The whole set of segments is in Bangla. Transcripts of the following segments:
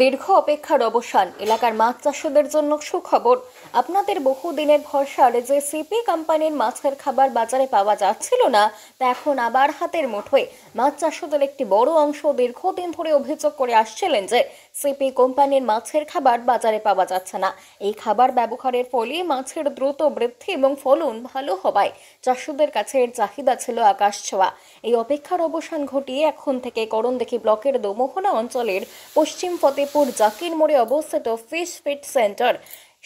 দীর্ঘ অপেক্ষার অবসান এলাকার মাছ চাষিদের জন্য সুখবর। আপনাদের বহুদিনের ভরসার যে সিপি কোম্পানির মাছের খাবার বাজারে পাওয়া যাচ্ছিল না, তা এখন আবার হাতের মুঠোয়। মাছ চাষিদের একটি বড় অংশ দীর্ঘদিন ধরে অভিযোগ করে আসছিলেন যে সিপি কোম্পানির মাছের খাবার বাজারে পাওয়া যাচ্ছে না। এই খাবার ব্যবহারের ফলে মাছের দ্রুত বৃদ্ধি এবং ফলন ভালো হওয়ায় চাষিদের কাছে এর চাহিদা ছিল আকাশ ছোঁয়া। এই অপেক্ষার অবসান ঘটিয়ে এখন থেকে করণদিঘি ব্লকের দোমোহনা অঞ্চলের পশ্চিম ফতেপুর জাকির মোড়ে অবস্থিত ফিশ ফিট সেন্টার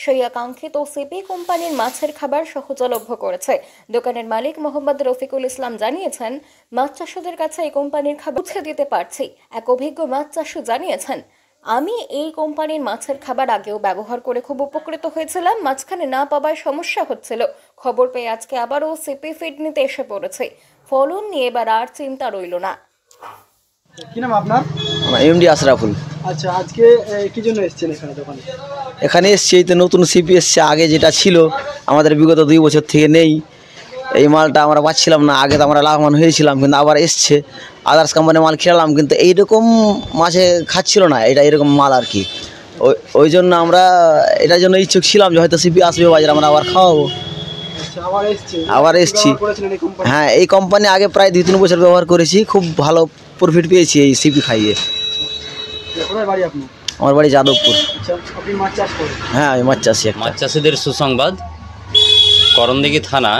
সেই আকাঙ্ক্ষিত সিপি কোম্পানির মাছের খাবার সহজলভ্য করেছে। দোকানের মালিক মোহাম্মদ রফিকুল ইসলাম জানিয়েছেন, মাছ চাষিদের কাছে এই কোম্পানির খাবার পৌঁছে দিতে পারছি। এক অভিজ্ঞ মাছ চাষি জানিয়েছেন, আমি এই কোম্পানির মাছের খাবার আগেও ব্যবহার করে খুব উপকৃত হয়েছিলাম। মাঝখানে না পাওয়ায় সমস্যা হচ্ছিল। খবর পেয়ে আজকে আবারও সিপি ফিড নিতে এসে পড়েছে। ফলন নিয়ে এবার আর চিন্তা রইল না। কি নাম আপনার? এমডি আশরাফুল। আচ্ছা, আজকে কি জন্য এসেছেন এখানে দোকানে? এখানে এসছি, এই তো নতুন সিপি এসছে। আগে যেটা ছিল আমাদের বিগত 2 বছর থেকে নেই, এই মালটা আমরা পাচ্ছিলাম না। আগে তো আমরা লাভবান হয়েছিলাম, কিন্তু আবার এসছে। আদার্স কোম্পানির মাল খেলাম, কিন্তু এইরকম মাছে খাচ্ছিল না এটা, এরকম মাল আর কি। ওই জন্য আমরা এটার জন্য ইচ্ছুক ছিলাম যে হয়তো সিপি আসবে বাজারে, আমরা আবার খাওয়াবো। আবার এসছি। হ্যাঁ, এই কোম্পানি আগে প্রায় 2-3 বছর ব্যবহার করেছি, খুব ভালো প্রফিট পেয়েছি এই সিপি খাইয়ে। আমার বাড়ি যাদবপুর। হ্যাঁ, আমি মাছ চাষি। মাছ চাষিদের সুসংবাদ, করণদিঘি থানা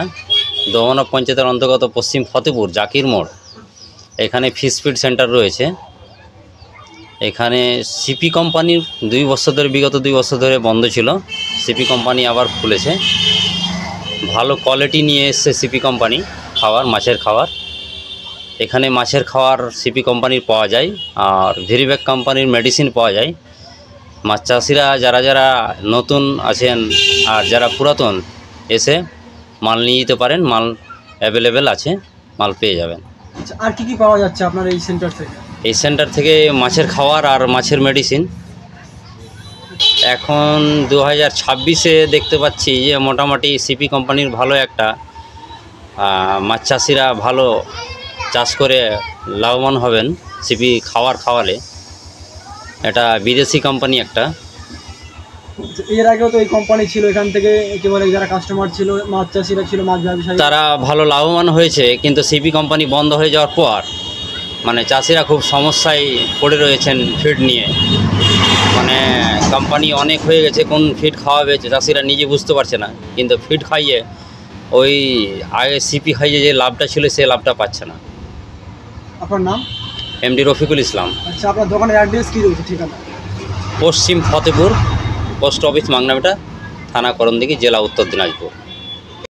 দোমোহনা পঞ্চায়েতের অন্তর্গত পশ্চিম ফতেপুর জাকির মোড়, এখানে ফিশ ফিড সেন্টার রয়েছে। এখানে সিপি কোম্পানির বিগত 2 বছর ধরে বন্ধ ছিল। সিপি কোম্পানি আবার খুলেছে। ভালো কোয়ালিটি নিয়ে এসছে সিপি কোম্পানি মাছের খাবার। এখানে মাছের খাবার সিপি কোম্পানির পাওয়া যায়, আর ভেরিব্যাক কোম্পানির মেডিসিন পাওয়া যায়। মাছ চাষিরা যারা নতুন আছেন আর যারা পুরাতন, এসে মাল নিয়ে যেতে পারেন। মাল অ্যাভেলেবেল আছে, মাল পেয়ে যাবেন। আচ্ছা, আর কি পাওয়া যাচ্ছে আপনার এই সেন্টার থেকে? এই সেন্টার থেকে মাছের খাবার আর মাছের মেডিসিন। এখন 2026-এ দেখতে পাচ্ছি যে মোটামুটি সিপি কোম্পানির ভালো একটা মাছ চাষিরা ভালো চাষ করে লাভবান হবেন সিপি খাওয়ালে। এটা বিদেশি কোম্পানি একটা। এর আগেও তো এই কোম্পানি ছিল, এখান থেকে একেবারে যারা কাস্টমার ছিল, মাছ চাষিরা ছিল, মাছ ব্যবসায়ী, তারা ভালো লাভবান হয়েছে। কিন্তু সিপি কোম্পানি বন্ধ হয়ে যাওয়ার পর মানে চাষিরা খুব সমস্যায় পড়ে রয়েছেন ফিড নিয়ে। মানে কোম্পানি অনেক হয়ে গেছে, কোন ফিড খাওয়াবে চাষিরা নিজে বুঝতে পারছে না। কিন্তু ফিড খাইয়ে ওই আগে সিপি খাইয়ে যে লাভটা ছিল, সেই লাভটা পাচ্ছে না। আপনার নাম? এমডি রফিকুল ইসলাম। আচ্ছা, আপনার দোকানের অ্যাড্রেস কি রয়েছে, ঠিকানা? পশ্চিম ফতেপুর, পোস্ট অফিস মাংনাবেটা, থানা করণদিঘি, জেলা উত্তর দিনাজপুর।